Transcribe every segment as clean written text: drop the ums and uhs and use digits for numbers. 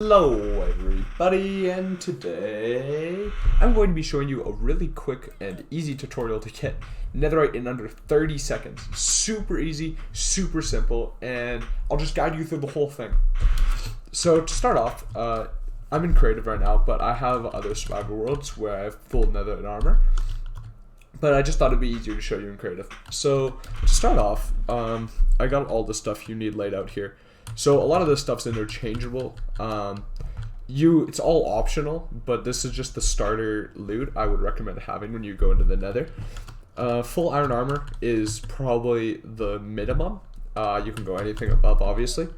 Hello everybody, and today I'm going to be showing you a really quick and easy tutorial to get Netherite in under 30 seconds. Super easy, super simple, and I'll just guide you through the whole thing. So to start off, I'm in creative right now, but I have other survival worlds where I have full Netherite armor. But I just thought it'd be easier to show you in creative. So to start off, I got all the stuff you need laid out here. So a lot of this stuff's interchangeable. It's all optional, but this is just the starter loot I would recommend having when you go into the Nether. Full iron armor is probably the minimum. You can go anything above, obviously.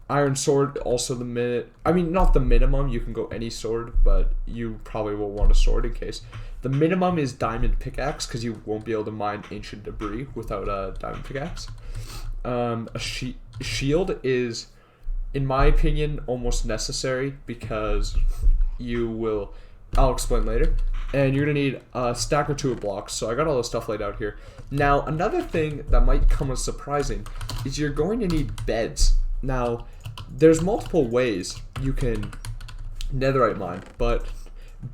Iron sword also not the minimum. You can go any sword, but you probably will want a sword in case. The minimum is diamond pickaxe because you won't be able to mine ancient debris without a diamond pickaxe. A shield is, in my opinion, almost necessary because I'll explain later, and you're gonna need a stack or two of blocks. So I got all this stuff laid out here. Now another thing that might come as surprising is you're going to need beds. Now there's multiple ways you can netherite mine, but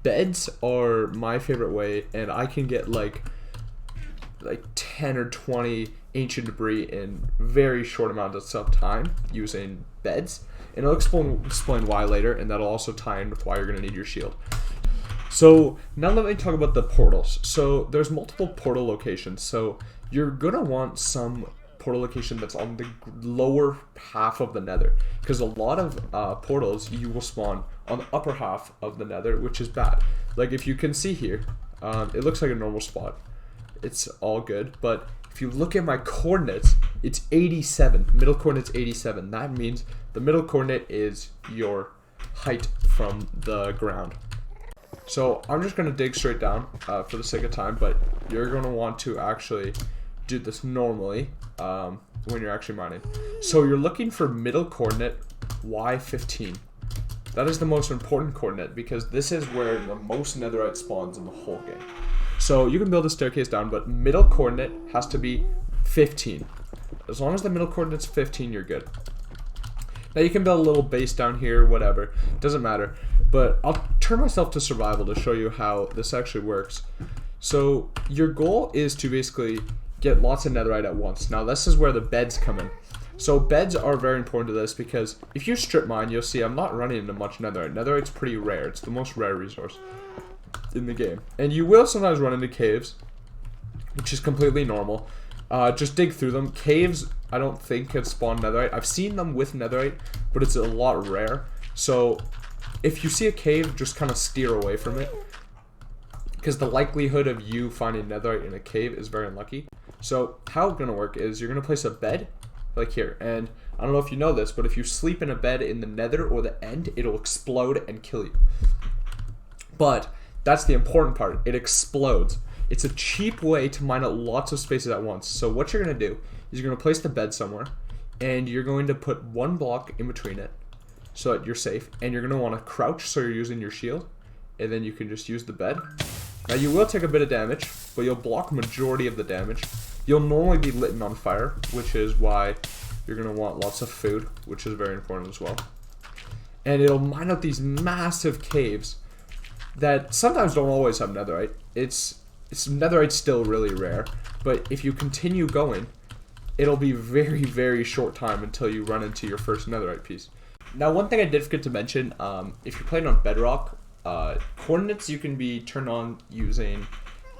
beds are my favorite way, and I can get like 10 or 20 ancient debris in very short amounts of time using beds, and I'll explain why later, and that'll also tie in with why you're going to need your shield. So now let me talk about the portals. So there's multiple portal locations, so you're going to want some portal location that's on the lower half of the Nether, because a lot of portals you will spawn on the upper half of the Nether, which is bad. Like if you can see here, it looks like a normal spot. It's all good, but if you look at my coordinates, it's 87. Middle coordinate's 87. That means the middle coordinate is your height from the ground. So I'm just going to dig straight down for the sake of time, but you're going to want to actually do this normally when you're actually mining. So you're looking for middle coordinate Y15. That is the most important coordinate because this is where the most netherite spawns in the whole game. So you can build a staircase down, but middle coordinate has to be 15. As long as the middle coordinate's 15, you're good. Now you can build a little base down here, whatever. Doesn't matter. But I'll turn myself to survival to show you how this actually works. So your goal is to basically get lots of netherite at once. Now this is where the beds come in. So beds are very important to this because if you strip mine, you'll see I'm not running into much netherite. Netherite's pretty rare. It's the most rare resource in the game, and you will sometimes run into caves, which is completely normal. Just dig through them. Caves I don't think can spawn netherite. I've seen them with netherite, but it's a lot rare. So if you see a cave, just kind of steer away from it because the likelihood of you finding netherite in a cave is very unlucky. So how it's gonna work is you're gonna place a bed like here, and I don't know if you know this, but if you sleep in a bed in the nether or the end, it'll explode and kill you. But that's the important part. It explodes. It's a cheap way to mine out lots of spaces at once. So what you're going to do is you're going to place the bed somewhere, and you're going to put one block in between it so that you're safe, and you're going to want to crouch so you're using your shield, and then you can just use the bed. Now you will take a bit of damage, but you'll block majority of the damage. You'll normally be lit on fire, which is why you're going to want lots of food, which is very important as well. And it'll mine out these massive caves that sometimes don't always have netherite. Netherite's still really rare, but if you continue going, it'll be very, very short time until you run into your first netherite piece. Now, one thing I did forget to mention, if you're playing on bedrock, coordinates you can be turned on using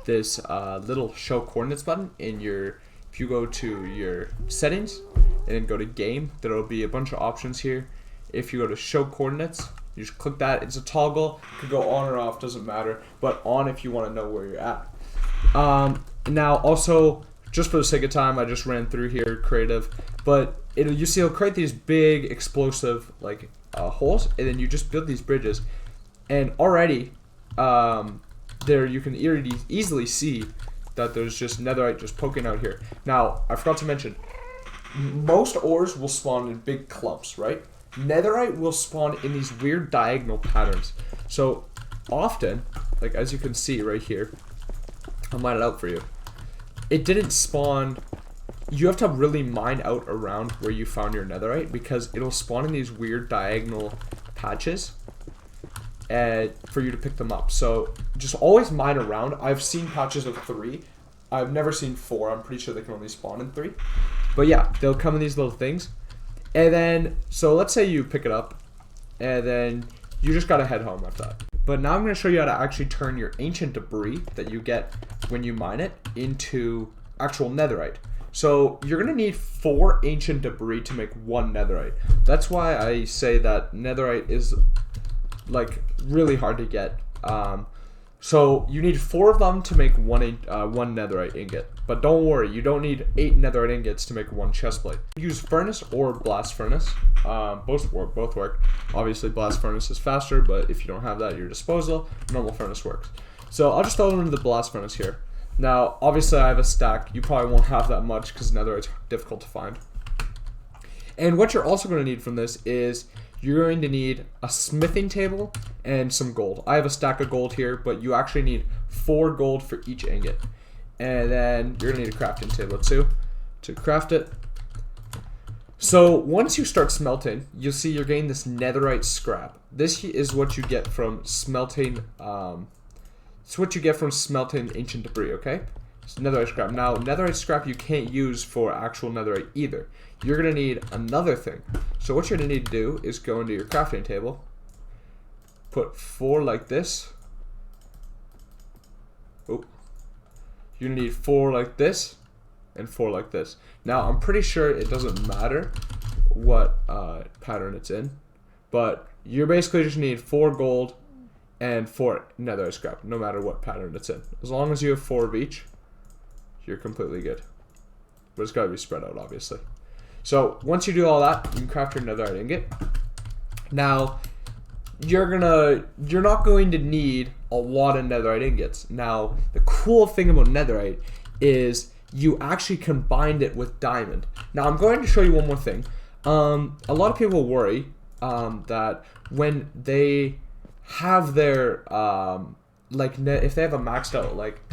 this little show coordinates button if you go to your settings and then go to game, there'll be a bunch of options here. If you go to show coordinates, you just click that. It's a toggle. It could go on or off, doesn't matter. But on if you want to know where you're at. Now, also, just for the sake of time, I just ran through here, creative. But it'll create these big explosive holes, and then you just build these bridges. And already, there you can easily see that there's just netherite just poking out here. Now, I forgot to mention, most ores will spawn in big clumps, right? Netherite will spawn in these weird diagonal patterns. So often, like as you can see right here, I'll mine it out for you. It didn't spawn you have to really mine out around where you found your netherite, because it'll spawn in these weird diagonal patches and for you to pick them up. So just always mine around. I've seen patches of 3. I've never seen 4. I'm pretty sure they can only spawn in 3. But yeah, they'll come in these little things. And then, so let's say you pick it up, and then you just gotta head home after that. But now I'm gonna show you how to actually turn your ancient debris that you get when you mine it into actual netherite. So you're gonna need 4 ancient debris to make 1 netherite. That's why I say that netherite is like really hard to get. So you need 4 of them to make one netherite ingot. But don't worry, you don't need 8 netherite ingots to make 1 chestplate. Use furnace or blast furnace. Both work. Obviously blast furnace is faster, but if you don't have that at your disposal, normal furnace works. So I'll just throw them into the blast furnace here. Now, obviously I have a stack. You probably won't have that much because netherite's difficult to find. And what you're also going to need from this is you're going to need a smithing table and some gold. I have a stack of gold here, but you actually need 4 gold for each ingot. And then you're going to need a crafting table too to craft it. So once you start smelting, you'll see you're getting this netherite scrap. This is what you get from smelting. It's what you get from smelting ancient debris. Okay, so netherite scrap. Now netherite scrap you can't use for actual netherite either. You're gonna need another thing. So what you're gonna need to do is go into your crafting table, put 4 like this. Oh, you're gonna need 4 like this and 4 like this. Now I'm pretty sure it doesn't matter what pattern it's in, but you basically just need 4 gold and 4 netherite scrap, no matter what pattern it's in. As long as you have 4 of each, you're completely good. But it's gotta be spread out, obviously. So once you do all that, you can craft your netherite ingot. Now you're not going to need a lot of netherite ingots. Now the cool thing about netherite is you actually combined it with diamond. Now I'm going to show you one more thing. A lot of people worry that when they have their if they have a maxed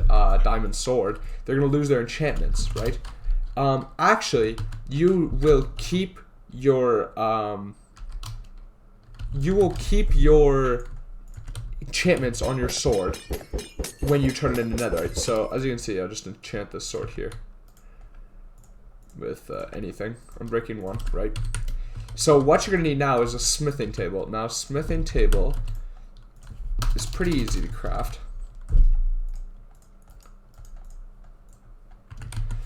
out diamond sword, they're gonna lose their enchantments, right? Actually, you will keep your enchantments on your sword when you turn it into netherite. So as you can see, I'll just enchant this sword here with anything. I'm breaking 1, right? So what you're gonna need now is a smithing table. Now smithing table is pretty easy to craft.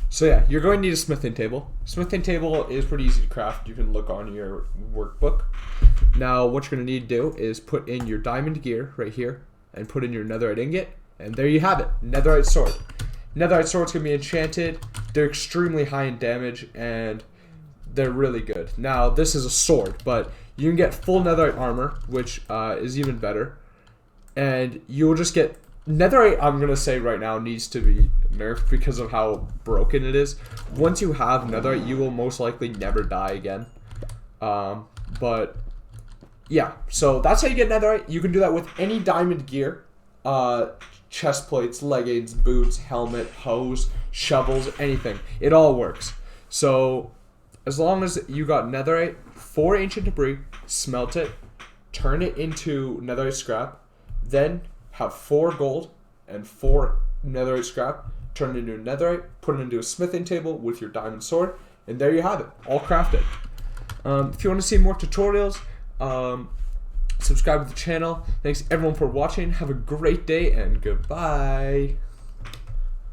So yeah, you're going to need a smithing table. Smithing table is pretty easy to craft. You can look on your workbook. Now what you're going to need to do is put in your diamond gear right here and put in your netherite ingot, and there you have it, netherite sword. Netherite swords can be enchanted. They're extremely high in damage and they're really good. Now this is a sword, but you can get full netherite armor, which is even better. And you'll just get netherite. I'm gonna say right now needs to be nerfed because of how broken it is. Once you have netherite, you will most likely never die again. But yeah, so that's how you get netherite. You can do that with any diamond gear, chest plates, leggings, boots, helmet, hose, shovels, anything. It all works. So as long as you got netherite, 4 ancient debris, smelt it, turn it into netherite scrap, then have 4 gold and 4 netherite scrap, turn it into netherite, put it into a smithing table with your diamond sword, and there you have it, all crafted. If you want to see more tutorials, subscribe to the channel. Thanks everyone for watching. Have a great day and goodbye.